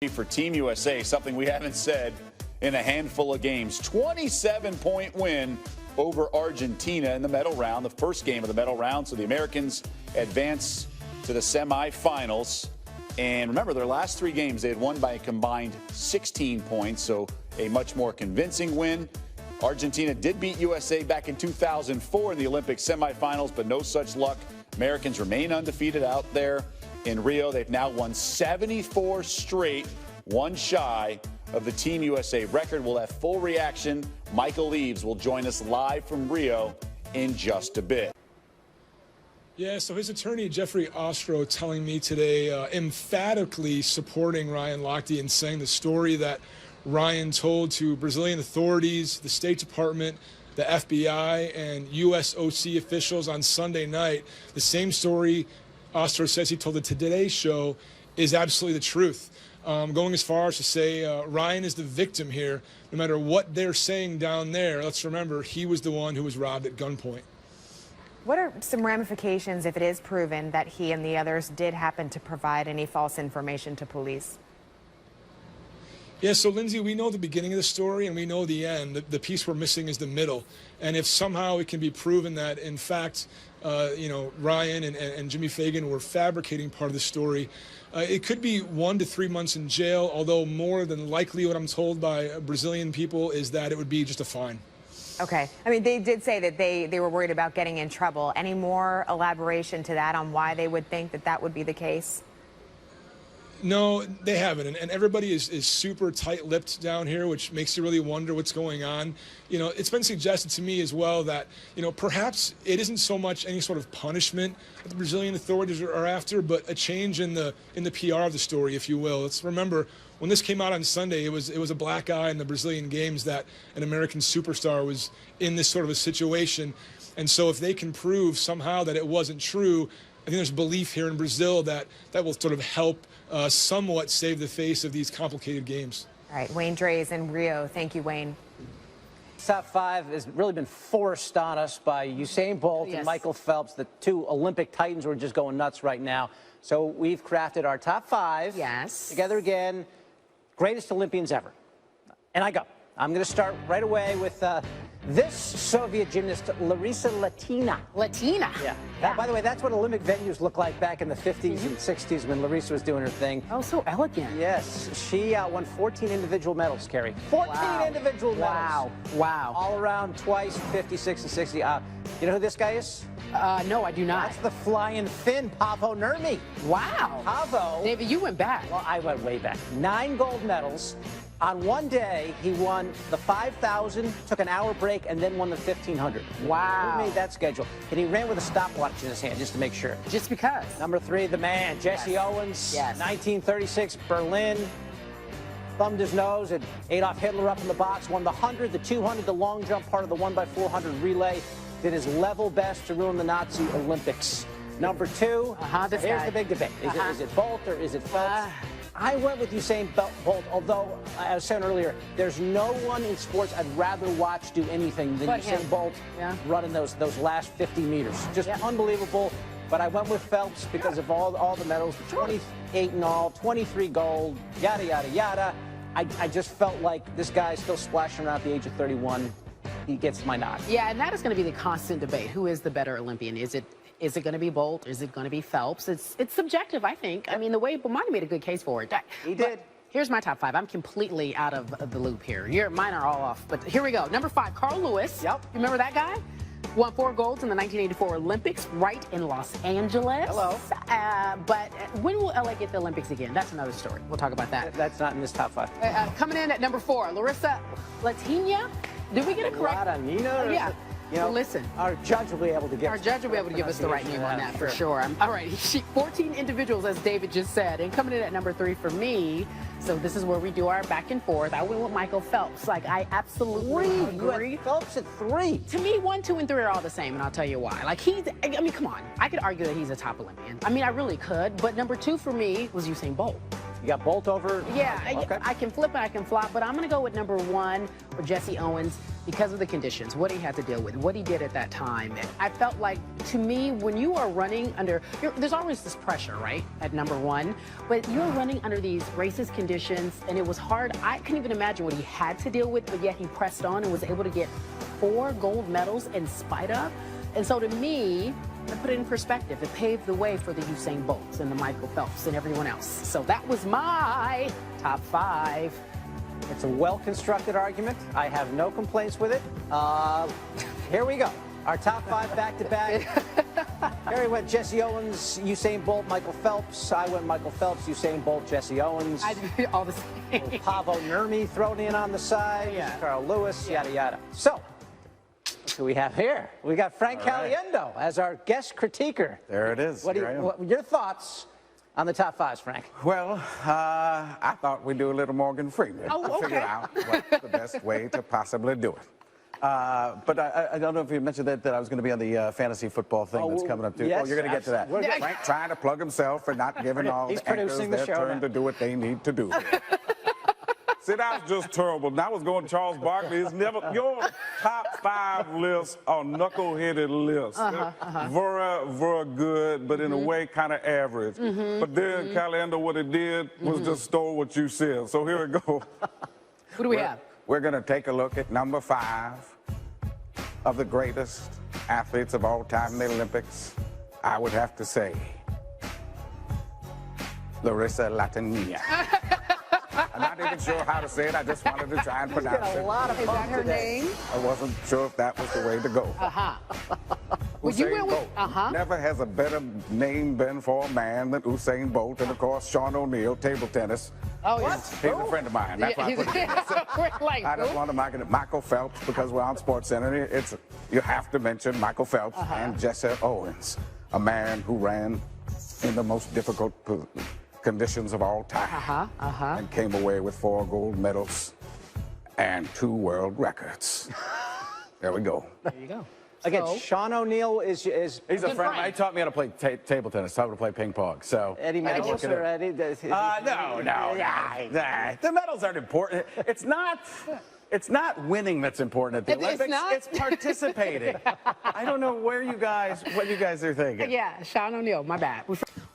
For Team USA, something we haven't said in a handful of games. 27-point win over Argentina in the medal round, the first game of the medal round. So the Americans advance to the semifinals. And remember, their last three games, they had won by a combined 16 points, so a much more convincing win. Argentina did beat USA back in 2004 in the Olympic semifinals, but no such luck. Americans remain undefeated out there in Rio. They've now won 74 straight, one shy of the Team USA record. We'll have full reaction. Michael Eaves will join us live from Rio in just a bit. Yeah, so his attorney, Jeffrey Ostro, telling me today, emphatically supporting Ryan Lochte and saying the story that Ryan told to Brazilian authorities, the State Department, the FBI, and USOC officials on Sunday night. The same story Ostro says he told the Today Show is absolutely the truth. Going as far as to say Ryan is the victim here. No matter what they're saying down there, let's remember he was the one who was robbed at gunpoint. What are some ramifications if it is proven that he and the others did happen to provide any false information to police? Yeah, so Lindsay, we know the beginning of the story and we know the end. The piece we're missing is the middle. And if somehow it can be proven that, in fact, Ryan and Jimmy Fagan were fabricating part of the story, it could be 1 to 3 months in jail, although more than likely what I'm told by Brazilian people is that it would be just a fine. Okay. I mean, they did say that they were worried about getting in trouble. Any more elaboration to that on why they would think that that would be the case? No, they haven't, and everybody is super tight-lipped down here, which makes you really wonder what's going on. You know, it's been suggested to me as well that, perhaps it isn't so much any sort of punishment that the Brazilian authorities are after, but a change in the PR of the story, if you will. Let's remember, when this came out on Sunday, it was a black eye in the Brazilian games that an American superstar was in this sort of a situation. And so if they can prove somehow that it wasn't true, I think there's belief here in Brazil that will sort of help somewhat save the face of these complicated games. All right, Wayne Dre's in Rio. Thank you, Wayne. Top five has really been forced on us by Usain Bolt and Michael Phelps. The two Olympic titans who are just going nuts right now. So we've crafted our top five. Yes. Together again, greatest Olympians ever. And I go. I'm going to start right away with this Soviet gymnast, Larissa Latina. Latina? Yeah. By the way, that's what Olympic venues looked like back in the 50s and 60s when Larissa was doing her thing. Oh, so elegant. Yes. She won 14 individual medals, Carrie. 14 individual medals. Wow. All around twice, 56 and 60. You know who this guy is? No, I do not. That's the flying Finn, Paavo Nurmi. Wow. Paavo. David, you went back. Well, I went way back. 9 gold medals. On one day, he won the 5,000, took an hour break, and then won the 1,500. Wow. Who made that schedule? And he ran with a stopwatch in his hand, just to make sure. Just because. Number 3, the man, Jesse Owens. Yes. 1936, Berlin. Thumbed his nose at Adolf Hitler up in the box. Won the 100, the 200, the long jump part of the 1x400 relay. Did his level best to ruin the Nazi Olympics. Number 2, here's the big debate. Is it Bolt or is it Phelps? I went with Usain Bolt, although, I was saying earlier, there's no one in sports I'd rather watch do anything than Usain Bolt running those last 50 meters. Just unbelievable. But I went with Phelps because of all the medals, 28 in all, 23 gold, yada, yada, yada. I just felt like this guy's still splashing around at the age of 31. He gets my nod. Yeah, and that is going to be the constant debate. Who is the better Olympian? Is it going to be Bolt? Is it going to be Phelps? It's subjective, I think. I mean, the way Bomani made a good case for it. He did. Here's my top five. I'm completely out of the loop here. Mine are all off, but here we go. Number 5, Carl Lewis. Yep. You remember that guy? Won 4 golds in the 1984 Olympics, right in Los Angeles. Hello. But when will LA get the Olympics again? That's another story. We'll talk about that. That's not in this top 5. Coming in at number 4, Larissa Latina. Did we get it correct? Latina? Yeah. Well, listen. Our judge will be able to give us the right name on that for sure. All right, 14 individuals, as David just said. And coming in at number 3 for me, so this is where we do our back and forth. I went with Michael Phelps. Like, I absolutely agree. You had Phelps at 3. To me, 1, 2, and 3 are all the same, and I'll tell you why. Like, I mean, come on. I could argue that he's a top Olympian. I mean, I really could. But number 2 for me was Usain Bolt. You got Bolt over? Yeah, Okay. I can flip and I can flop, but I'm going to go with number 1 with Jesse Owens because of the conditions, what he had to deal with, what he did at that time. I felt like, to me, when you are running under, there's always this pressure, right, at number 1, but you're running under these racist conditions, and it was hard. I couldn't even imagine what he had to deal with, but yet he pressed on and was able to get 4 gold medals in spite of. And so to me, I put it in perspective. It paved the way for the Usain Bolts and the Michael Phelps and everyone else. So that was my top 5. It's a well-constructed argument. I have no complaints with it. Here we go. Our top 5 back-to-back. Harry went Jesse Owens, Usain Bolt, Michael Phelps. I went Michael Phelps, Usain Bolt, Jesse Owens. I did all the same. Pavo Nurmi thrown in on the side. Yeah. Carl Lewis, yada, yada. So, what do we have here? We got Frank Caliendo as our guest critiquer. There it is. What your thoughts on the top 5s, Frank? Well, I thought we'd do a little Morgan Freeman. Oh, okay. Figure out what's the best way to possibly do it. But I don't know if you mentioned that I was going to be on the fantasy football thing that's coming up too. Yes, you're going to get to that. Frank trying to plug himself for not giving all He's the anchors producing the their show turn now. to do what they need to do. See, that was just terrible. That was going Charles Barkley. It's never your top 5 lists are knuckleheaded lists. Very, very good, but in a way kind of average. But then Caliendo, what it did was just stole what you said. So here we go. Who do we have? We're going to take a look at number 5 of the greatest athletes of all time in the Olympics. I would have to say, Larissa Latania. I'm not even sure how to say it. I just wanted to try and pronounce it. A lot of fun today. I wasn't sure if that was the way to go. Would you Usain went with, Bolt. Never has a better name been for a man than Usain Bolt. And, of course, Sean O'Neill, table tennis. Oh, He's a friend of mine. That's why I put it in. like, I just want to mark it Michael Phelps because we're on Sports Center. You have to mention Michael Phelps and Jesse Owens, a man who ran in the most difficult conditions of all time and came away with 4 gold medals and 2 world records. There we go. There you go. Again, So- Sean O'Neill is He's a friend. He taught me how to play table tennis, taught me to play ping pong. So Eddie medals or Eddie? No. The medals aren't important. It's not winning that's important at the It's Olympics. not? It's participating. I don't know what you guys are thinking. Yeah, Sean O'Neill, my bad.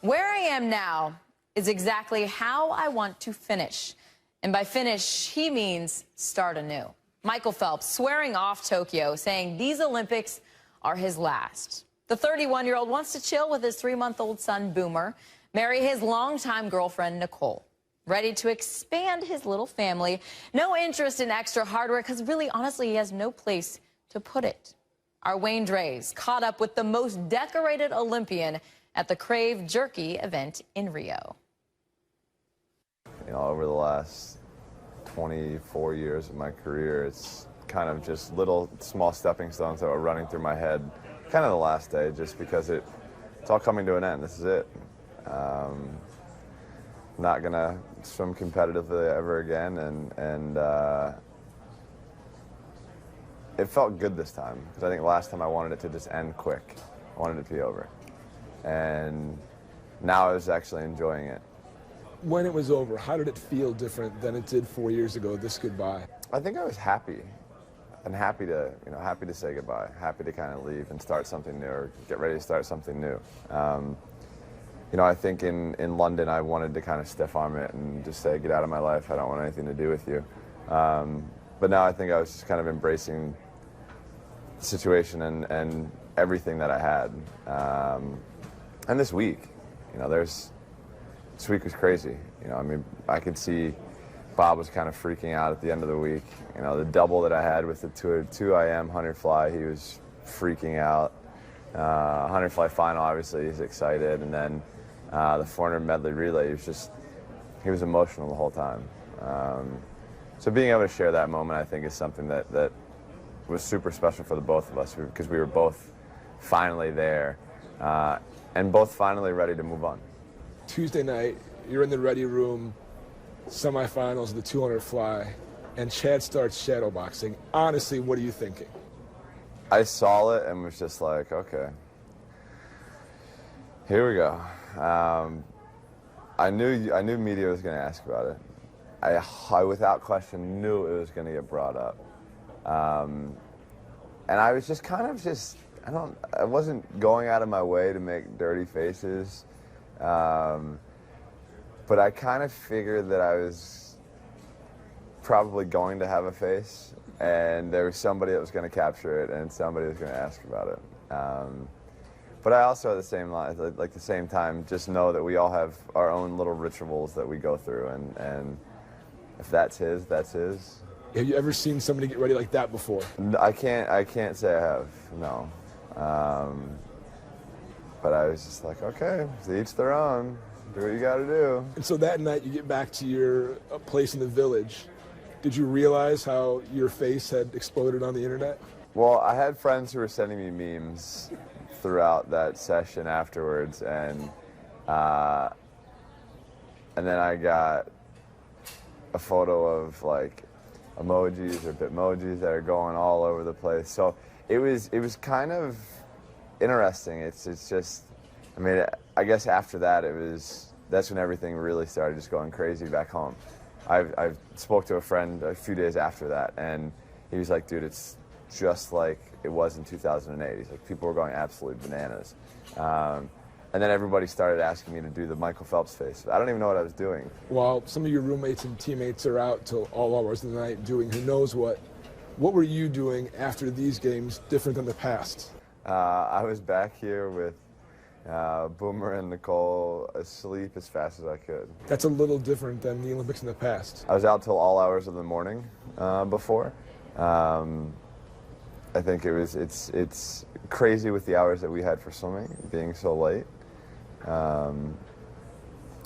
Where I am now is exactly how I want to finish. And by finish, he means start anew. Michael Phelps swearing off Tokyo, saying these Olympics are his last. The 31-year-old wants to chill with his 3-month-old son, Boomer, marry his longtime girlfriend, Nicole. Ready to expand his little family. No interest in extra hardware because really, honestly, he has no place to put it. Our Wayne Dreys caught up with the most decorated Olympian at the Crave Jerky event in Rio. You know, over the last 24 years of my career, it's kind of just little small stepping stones that were running through my head kind of the last day, just because it's all coming to an end. This is it. Not gonna swim competitively ever again, and it felt good this time because I think last time I wanted it to just end quick. I wanted it to be over, and now I was actually enjoying it. When it was over, how did it feel different than it did 4 years ago, this goodbye? I think I was happy, and happy to say goodbye, happy to kind of leave and start something new, or get ready to start something new. You know, I think in London I wanted to kind of stiff arm it and just say, get out of my life, I don't want anything to do with you. But now I think I was just kind of embracing the situation and everything that I had. And this week, you know, this week was crazy. You know, I mean, I could see Bob was kind of freaking out at the end of the week. You know, the double that I had with the 2 IM 100 fly, he was freaking out. 100 fly final, obviously, he's excited. And then the 400 medley relay, he was emotional the whole time. So being able to share that moment, I think, is something that was super special for the both of us, because we were both finally there and both finally ready to move on. Tuesday night, you're in the ready room, semifinals of the 200 fly, and Chad starts shadowboxing. Honestly, what are you thinking? I saw it and was just like, okay, here we go. I knew media was going to ask about it. I without question knew it was going to get brought up. And I was just kind of I wasn't going out of my way to make dirty faces. But I kind of figured that I was probably going to have a face, and there was somebody that was going to capture it, and somebody was going to ask about it. But I also, at the same time, just know that we all have our own little rituals that we go through, and if that's his, that's his. Have you ever seen somebody get ready like that before? I can't say I have, no. But I was just like, okay, to each their own. Do what you got to do. And so that night, you get back to your place in the village. Did you realize how your face had exploded on the internet? Well, I had friends who were sending me memes throughout that session afterwards, and then I got a photo of like emojis or bitmojis that are going all over the place. So it was kind of interesting. It's just, I mean, I guess after that that's when everything really started just going crazy back home. I spoke to a friend a few days after that, and he was like, dude, it's just like it was in 2008. He's like, people were going absolutely bananas. And then everybody started asking me to do the Michael Phelps face. I don't even know what I was doing. While some of your roommates and teammates are out till all hours of the night doing who knows what were you doing after these games different than the past? I was back here with Boomer and Nicole asleep as fast as I could. That's a little different than the Olympics in the past. I was out till all hours of the morning before. I think it's crazy with the hours that we had for swimming being so late.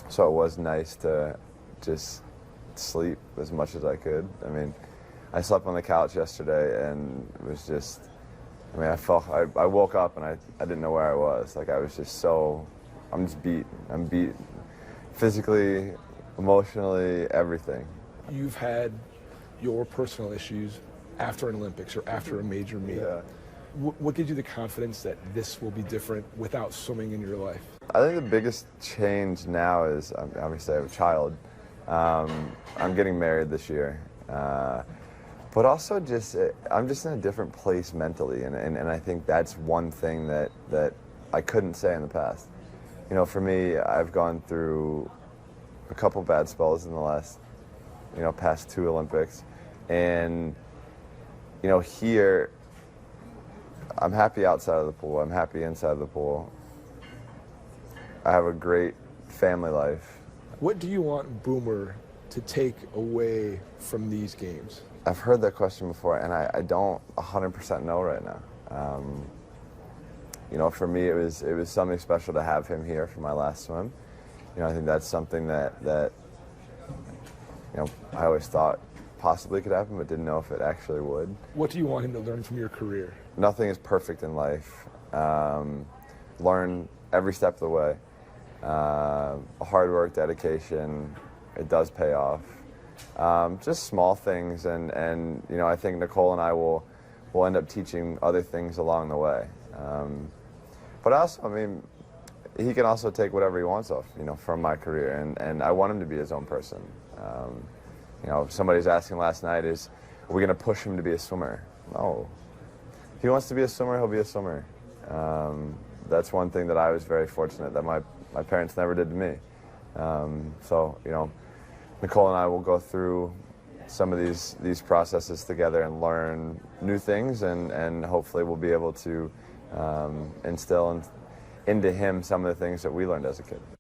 So it was nice to just sleep as much as I could. I mean, I slept on the couch yesterday and it was just, I mean, I woke up and I didn't know where I was. Like, I was just I'm just beat. I'm beat physically, emotionally, everything. You've had your personal issues after an Olympics or after a major meet. Yeah. What gives you the confidence that this will be different without swimming in your life? I think the biggest change now is, obviously I have a child. I'm getting married this year. But also I'm just in a different place mentally, and I think that's one thing that I couldn't say in the past. You know, for me, I've gone through a couple bad spells in the last, past 2 Olympics. And, here, I'm happy outside of the pool. I'm happy inside the pool. I have a great family life. What do you want Boomer to take away from these games? I've heard that question before, and I don't 100% know right now. For me, it was something special to have him here for my last swim. I think that's something that I always thought possibly could happen, but didn't know if it actually would. What do you want him to learn from your career? Nothing is perfect in life. Learn every step of the way. Hard work, dedication, it does pay off. Just small things, and I think Nicole and I will end up teaching other things along the way. But also, I mean, he can also take whatever he wants off, from my career, and I want him to be his own person. Somebody's asking last night, are we going to push him to be a swimmer? No. If he wants to be a swimmer, he'll be a swimmer. That's one thing that I was very fortunate that my parents never did to me. Nicole and I will go through some of these processes together and learn new things, and hopefully we'll be able to instill into him some of the things that we learned as a kid.